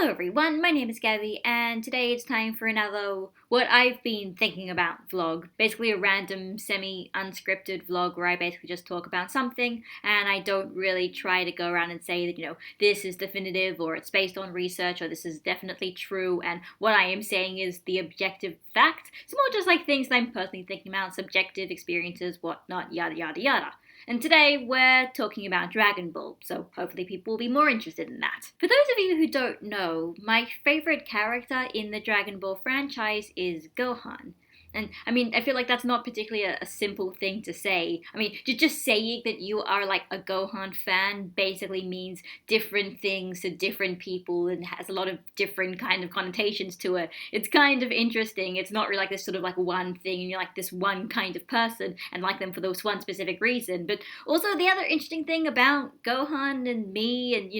Hello everyone, my name is Gabby, and today it's time for another what I've been thinking about vlog. Basically a random, semi-unscripted vlog where I basically just talk about something, and I don't really try to go around and say that, this is definitive, or it's based on research, or this is definitely true, and what I am saying is the objective fact. It's more just like things that I'm personally thinking about, subjective experiences, whatnot, yada yada yada. And today we're talking about Dragon Ball, so hopefully people will be more interested in that. For those of you who don't know, my favorite character in the Dragon Ball franchise is Gohan. And I mean, I feel like that's not particularly a simple thing to say. I mean, just saying that you are like a Gohan fan basically means different things to different people and has a lot of different kind of connotations to it. It's kind of interesting. It's not really like this sort of like one thing and you're like this one kind of person and like them for this one specific reason. But also the other interesting thing about Gohan and me and,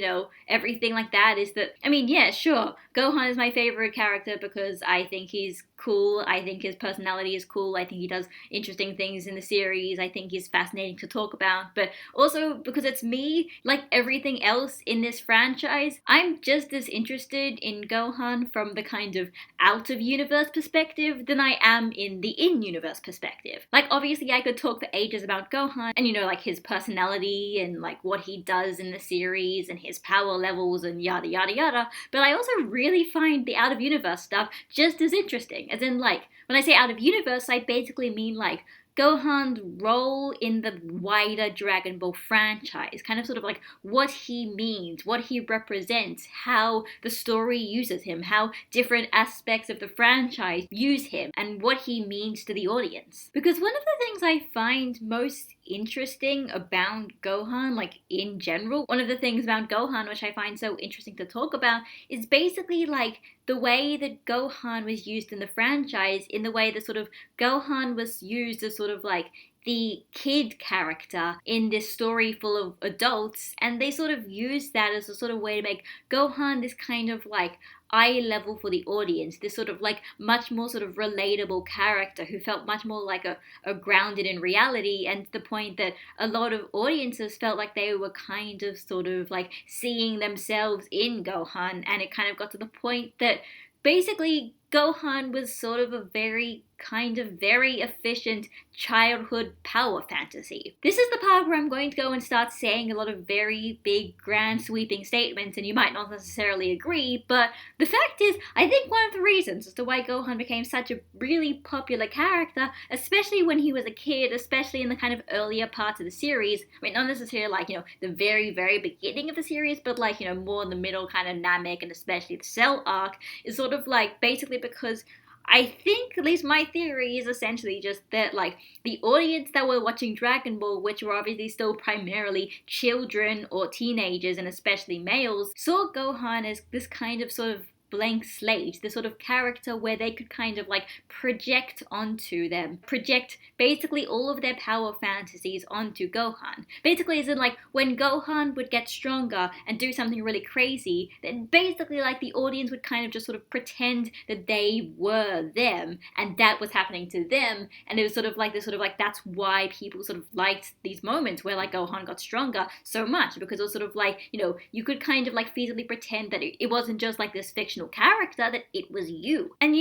everything like that is that, I mean, yeah, sure, Gohan is my favorite character because I think he's cool. I think his personality is cool. I think he does interesting things in the series. I think he's fascinating to talk about. But also because it's me, like everything else in this franchise, I'm just as interested in Gohan from the kind of out-of-universe perspective than I am in the in-universe perspective. Like, obviously I could talk for ages about Gohan and, like his personality and like what he does in the series and his power levels and yada yada yada, but I also really find the out-of-universe stuff just as interesting. As in, like, when I say out of universe, I basically mean, like, Gohan's role in the wider Dragon Ball franchise. Kind of sort of like what he means, what he represents, how the story uses him, how different aspects of the franchise use him, and what he means to the audience. Because one of the things I find most interesting about Gohan, like in general, one of the things about Gohan which I find so interesting to talk about is basically like the way that Gohan was used in the franchise, in the way that sort of Gohan was used as sort of like the kid character in this story full of adults, and they sort of used that as a sort of way to make Gohan this kind of like eye level for the audience, this sort of like much more sort of relatable character who felt much more like a grounded in reality, and to the point that a lot of audiences felt like they were kind of sort of like seeing themselves in Gohan, and it kind of got to the point that basically Gohan was sort of a very efficient childhood power fantasy. This is the part where I'm going to go and start saying a lot of very big, grand, sweeping statements, and you might not necessarily agree, but the fact is, I think one of the reasons as to why Gohan became such a really popular character, especially when he was a kid, especially in the kind of earlier parts of the series, I mean, not necessarily like, the very, very beginning of the series, but like, more in the middle kind of Namek and especially the Cell arc, is sort of like basically because I think, at least my theory is essentially just that, like, the audience that were watching Dragon Ball, which were obviously still primarily children or teenagers, and especially males, saw Gohan as this kind of sort of blank slate, this sort of character where they could kind of like project basically all of their power fantasies onto Gohan. Basically, as in like when Gohan would get stronger and do something really crazy, then basically like the audience would kind of just sort of pretend that they were them and that was happening to them, and it was sort of like this sort of like that's why people sort of liked these moments where like Gohan got stronger so much, because it was sort of like, you could kind of like feasibly pretend that it wasn't just like this fictional character, that it was you. And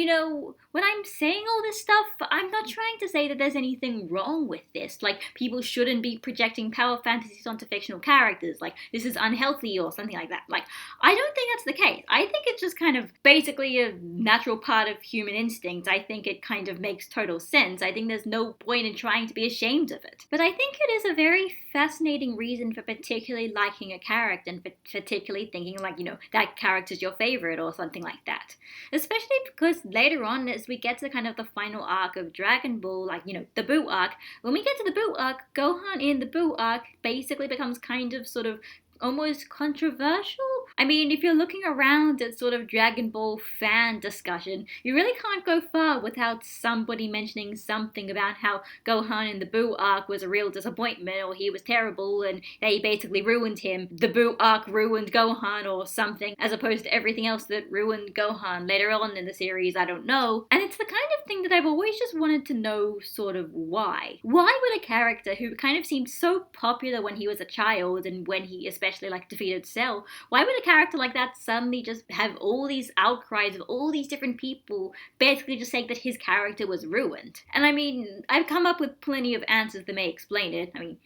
when I'm saying all this stuff, I'm not trying to say that there's anything wrong with this. Like, people shouldn't be projecting power fantasies onto fictional characters. Like, this is unhealthy or something like that. Like, I don't think that's the case. I think it's just kind of basically a natural part of human instinct. I think it kind of makes total sense. I think there's no point in trying to be ashamed of it. But I think it is a very fascinating reason for particularly liking a character and particularly thinking like, that character's your favorite or something like that. Especially because later on, as we get to kind of the final arc of Dragon Ball, like, the Buu arc, when we get to the Buu arc, Gohan in the Buu arc basically becomes kind of sort of almost controversial. I mean, if you're looking around at sort of Dragon Ball fan discussion, you really can't go far without somebody mentioning something about how Gohan in the Buu arc was a real disappointment, or he was terrible and they basically ruined him. The Buu arc ruined Gohan or something, as opposed to everything else that ruined Gohan later on in the series, I don't know. And it's the kind of thing that I've always just wanted to know sort of why. Why would a character who kind of seemed so popular when he was a child and when he especially like defeated Cell, why would a character like that suddenly just have all these outcries of all these different people basically just saying that his character was ruined? And I mean, I've come up with plenty of answers that may explain it. I mean,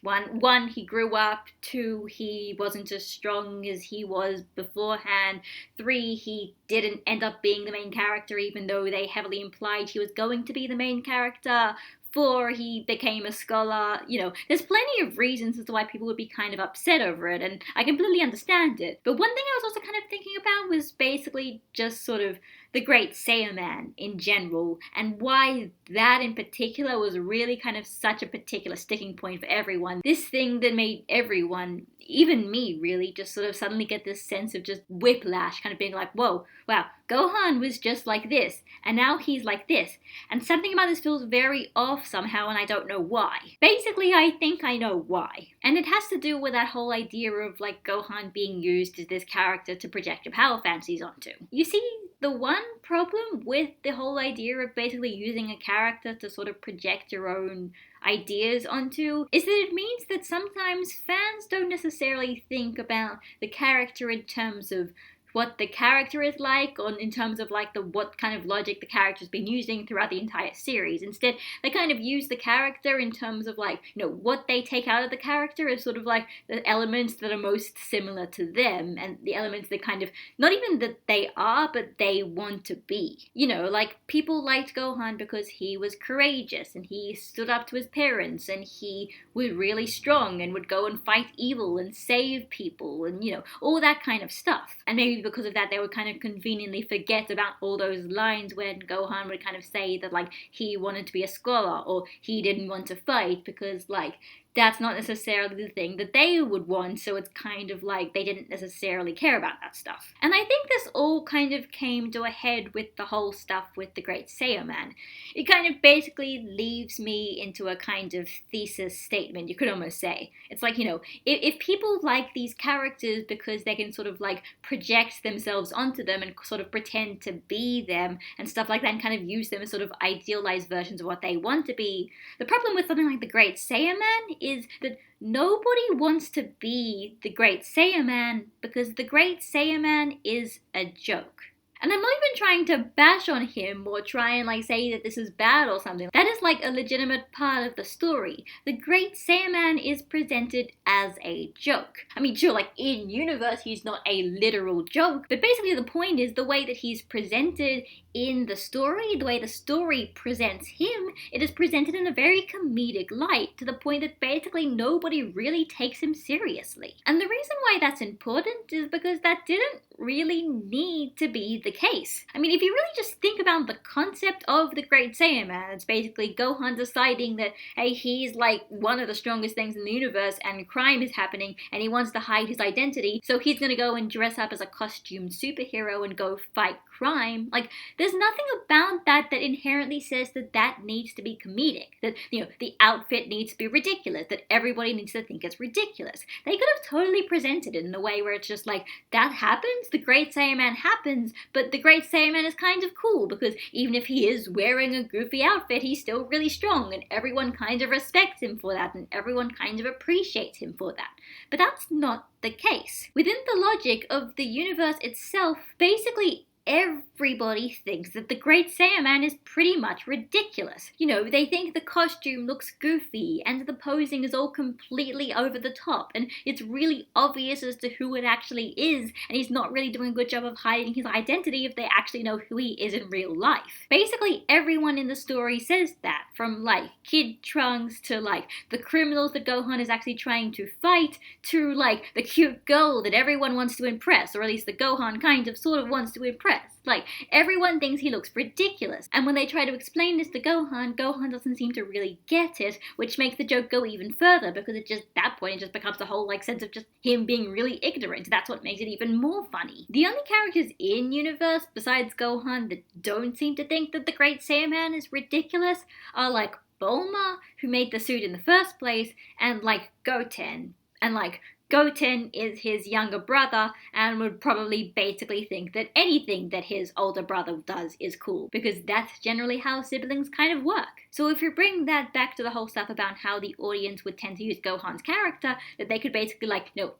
one, he grew up. Two, he wasn't as strong as he was beforehand. Three, he didn't end up being the main character, even though they heavily implied he was going to be the main character. Four, he became a scholar. There's plenty of reasons as to why people would be kind of upset over it, and I completely understand it. But one thing I was also kind of thinking about was basically just sort of the Great Saiyaman in general, and why that in particular was really kind of such a particular sticking point for everyone. This thing that made everyone, even me really, just sort of suddenly get this sense of just whiplash, kind of being like, whoa, wow, Gohan was just like this, and now he's like this, and something about this feels very off somehow, and I don't know why. Basically, I think I know why. And it has to do with that whole idea of like Gohan being used as this character to project your power fantasies onto. You see, the one problem with the whole idea of basically using a character to sort of project your own ideas onto is that it means that sometimes fans don't necessarily think about the character in terms of what the character is like, or in terms of like what kind of logic the character's been using throughout the entire series. Instead, they kind of use the character in terms of like, what they take out of the character is sort of like the elements that are most similar to them, and the elements that kind of, not even that they are, but they want to be. Like people liked Gohan because he was courageous, and he stood up to his parents, and he was really strong, and would go and fight evil, and save people, and all that kind of stuff. And maybe because of that, they would kind of conveniently forget about all those lines when Gohan would kind of say that, like, he wanted to be a scholar, or he didn't want to fight, because, like, that's not necessarily the thing that they would want, so it's kind of like they didn't necessarily care about that stuff. And I think this all kind of came to a head with the whole stuff with the Great Saiyaman. It kind of basically leaves me into a kind of thesis statement, you could almost say. It's like, if people like these characters because they can sort of like project themselves onto them and sort of pretend to be them and stuff like that, and kind of use them as sort of idealized versions of what they want to be, the problem with something like the Great Saiyaman is that nobody wants to be the Great Saiyaman because the Great Saiyaman is a joke. And I'm not even trying to bash on him or try and like say that this is bad or something. That is like a legitimate part of the story. The Great Saiyaman is presented as a joke. I mean, sure, like in universe he's not a literal joke, but basically the point is the way that he's presented in the story, the way the story presents him, it is presented in a very comedic light, to the point that basically nobody really takes him seriously. And the reason why that's important is because that didn't really need to be the case. I mean, if you really just think about the concept of the Great Saiyaman, it's basically Gohan deciding that, hey, he's like one of the strongest things in the universe and crime is happening and he wants to hide his identity, so he's gonna go and dress up as a costumed superhero and go fight crime. Like, there's nothing about that that inherently says that that needs to be comedic, that, the outfit needs to be ridiculous, that everybody needs to think it's ridiculous. They could have totally presented it in a way where it's just like, that happens, the Great Saiyaman happens, but the Great Saiyaman is kind of cool because even if he is wearing a goofy outfit, he's still really strong, and everyone kind of respects him for that, and everyone kind of appreciates him for that. But that's not the case. Within the logic of the universe itself, basically everybody thinks that the Great Saiyaman is pretty much ridiculous. They think the costume looks goofy and the posing is all completely over the top and it's really obvious as to who it actually is, and he's not really doing a good job of hiding his identity if they actually know who he is in real life. Basically everyone in the story says that, from like Kid Trunks to like the criminals that Gohan is actually trying to fight, to like the cute girl that everyone wants to impress, or at least the Gohan kind of sort of wants to impress. Like, everyone thinks he looks ridiculous, and when they try to explain this to Gohan, Gohan doesn't seem to really get it, which makes the joke go even further, because at that point it just becomes a whole like sense of just him being really ignorant. That's what makes it even more funny. The only characters in universe besides Gohan that don't seem to think that the Great Saiyaman is ridiculous are like Bulma, who made the suit in the first place, and like Goten. And like Goten is his younger brother and would probably basically think that anything that his older brother does is cool, because that's generally how siblings kind of work. So if you bring that back to the whole stuff about how the audience would tend to use Gohan's character, that they could basically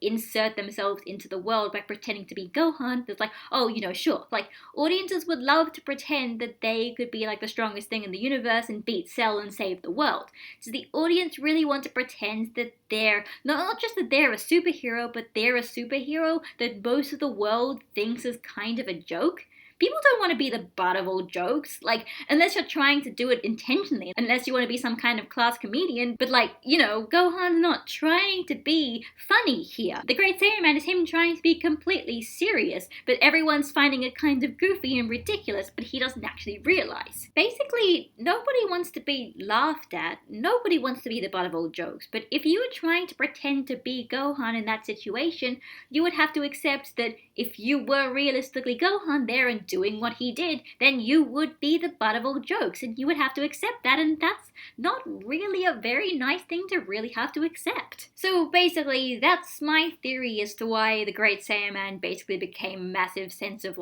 insert themselves into the world by pretending to be Gohan, that's like, oh, sure, like audiences would love to pretend that they could be like the strongest thing in the universe and beat Cell and save the world. Does the audience really want to pretend that they're not just that they're a superhero, but they're a superhero that most of the world thinks is kind of a joke? People don't want to be the butt of all jokes, unless you're trying to do it intentionally, unless you want to be some kind of class comedian, but Gohan's not trying to be funny here. The Great Saiyaman is him trying to be completely serious, but everyone's finding it kind of goofy and ridiculous, but he doesn't actually realize. Basically, nobody wants to be laughed at, nobody wants to be the butt of all jokes, but if you were trying to pretend to be Gohan in that situation, you would have to accept that if you were realistically Gohan there and doing what he did, then you would be the butt of all jokes, and you would have to accept that, and that's not really a very nice thing to really have to accept. So basically, that's my theory as to why the Great Saiyaman basically became a massive sense of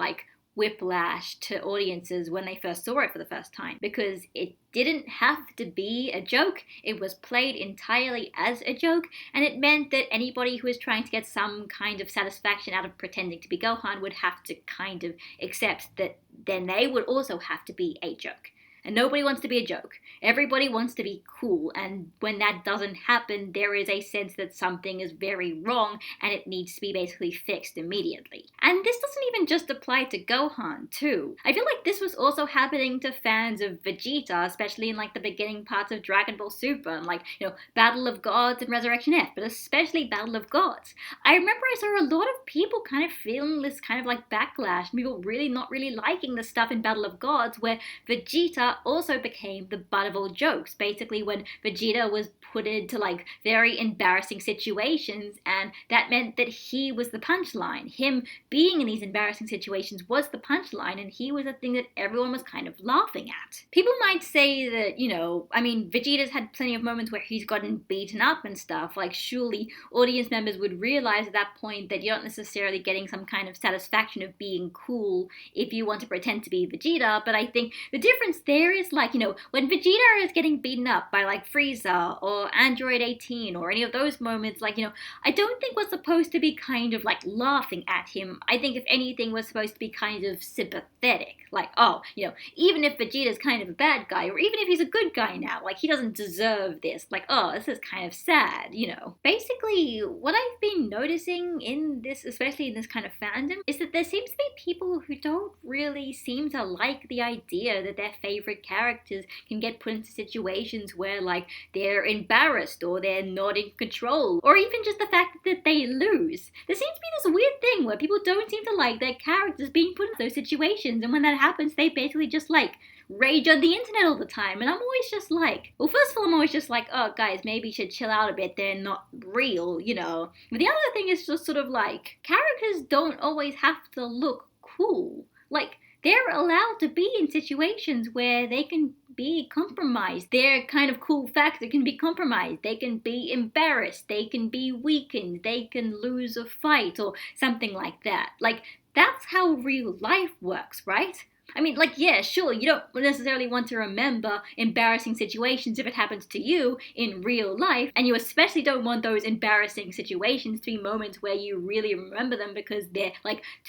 whiplash to audiences when they first saw it for the first time, because it didn't have to be a joke, it was played entirely as a joke, and it meant that anybody who was trying to get some kind of satisfaction out of pretending to be Gohan would have to kind of accept that then they would also have to be a joke. And nobody wants to be a joke. Everybody wants to be cool, and when that doesn't happen, there is a sense that something is very wrong and it needs to be basically fixed immediately. And this doesn't even just apply to Gohan, too. I feel like this was also happening to fans of Vegeta, especially in the beginning parts of Dragon Ball Super, and Battle of Gods and Resurrection F, but especially Battle of Gods. I remember I saw a lot of people kind of feeling this kind of backlash, people really not really liking the stuff in Battle of Gods where Vegeta also became the butt of all jokes, basically when Vegeta was put into very embarrassing situations, and that meant that he was the punchline. Him being in these embarrassing situations was the punchline, and he was the thing that everyone was kind of laughing at. People might say that, Vegeta's had plenty of moments where he's gotten beaten up and stuff, surely audience members would realize at that point that you're not necessarily getting some kind of satisfaction of being cool if you want to pretend to be Vegeta, but I think the difference there is when Vegeta is getting beaten up by Frieza or Android 18 or any of those moments, I don't think we're supposed to be kind of laughing at him. I think if anything we're supposed to be kind of sympathetic, even if Vegeta's kind of a bad guy, or even if he's a good guy now, he doesn't deserve this, this is kind of sad, Basically, what I've been noticing in this, especially in this kind of fandom, is that there seems to be people who don't really seem to like the idea that their favorite characters can get put into situations where they're embarrassed or they're not in control, or even just the fact that they lose. There seems to be this weird thing where people don't seem to like their characters being put in those situations, and when that happens they basically just rage on the internet all the time, and I'm always just well, first of all, I'm always just oh guys, maybe you should chill out a bit, they're not real, But the other thing is just sort of characters don't always have to look cool. They're allowed to be in situations where they can be compromised. Their kind of cool factor can be compromised. They can be embarrassed. They can be weakened. They can lose a fight or something like that. That's how real life works, right? Yeah, sure, you don't necessarily want to remember embarrassing situations if it happens to you in real life, and you especially don't want those embarrassing situations to be moments where you really remember them because they're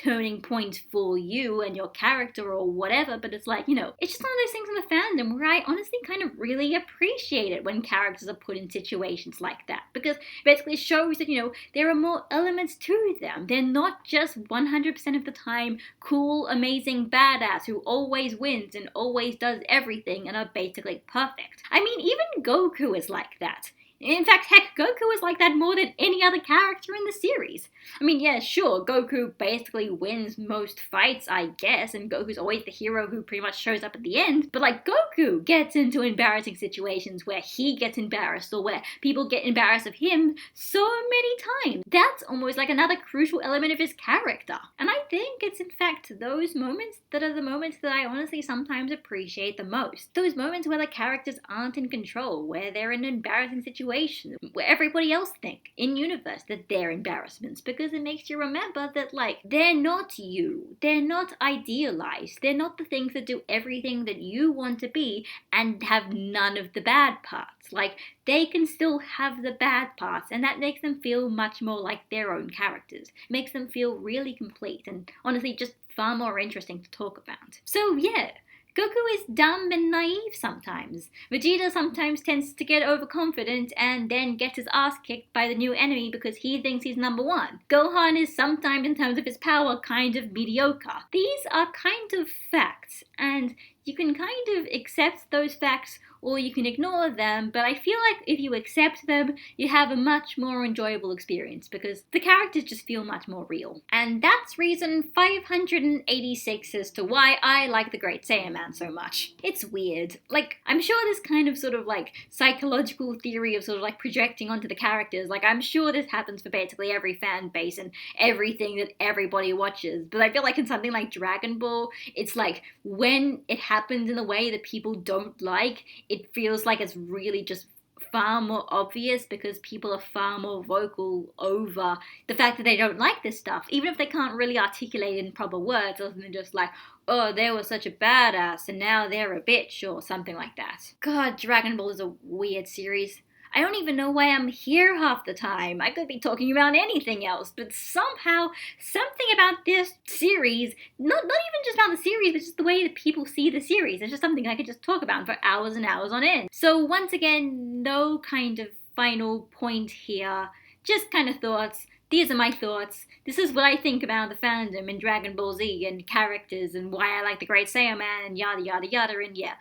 turning points for you and your character or whatever, but it's it's just one of those things in the fandom where I honestly kind of really appreciate it when characters are put in situations like that, because it basically shows that, there are more elements to them. They're not just 100% of the time cool, amazing, badass who always wins and always does everything and are basically perfect. Even Goku is like that. In fact, heck, Goku is like that more than any other character in the series. Yeah, sure, Goku basically wins most fights, I guess, and Goku's always the hero who pretty much shows up at the end, but Goku gets into embarrassing situations where he gets embarrassed or where people get embarrassed of him so many times. That's almost another crucial element of his character. And I think it's in fact those moments that are the moments that I honestly sometimes appreciate the most. Those moments where the characters aren't in control, where they're in embarrassing situations situations where everybody else think in universe that they're embarrassments, because it makes you remember that, like, they're not you. They're not idealized. They're not the things that do everything that you want to be and have none of the bad parts. Like, they can still have the bad parts, and that makes them feel much more like their own characters. It makes them feel really complete and honestly just far more interesting to talk about. So yeah, Goku is dumb and naive sometimes. Vegeta sometimes tends to get overconfident and then gets his ass kicked by the new enemy because he thinks he's number one. Gohan is sometimes, in terms of his power, kind of mediocre. These are kind of facts, and you can kind of accept those facts or you can ignore them, but I feel like if you accept them, you have a much more enjoyable experience because the characters just feel much more real. And that's reason 586 as to why I like the Great Saiyaman so much. It's weird. Like, I'm sure this kind of sort of like psychological theory of sort of like projecting onto the characters, like I'm sure this happens for basically every fan base and everything that everybody watches, but I feel like in something like Dragon Ball, it's like when it happens in a way that people don't like, it feels like it's really just far more obvious because people are far more vocal over the fact that they don't like this stuff, even if they can't really articulate it in proper words, other than just like, oh, they were such a badass and now they're a bitch or something like that. God, Dragon Ball is a weird series. I don't even know why I'm here half the time. I could be talking about anything else, but somehow, something about this series, not even just about the series, but just the way that people see the series, it's just something I could just talk about for hours and hours on end. So once again, no kind of final point here, just kind of thoughts. These are my thoughts. This is what I think about the fandom and Dragon Ball Z and characters and why I like the Great Saiyaman and yada yada yada, and yeah.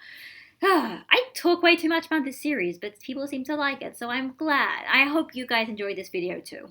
I talk way too much about this series, but people seem to like it, so I'm glad. I hope you guys enjoyed this video too.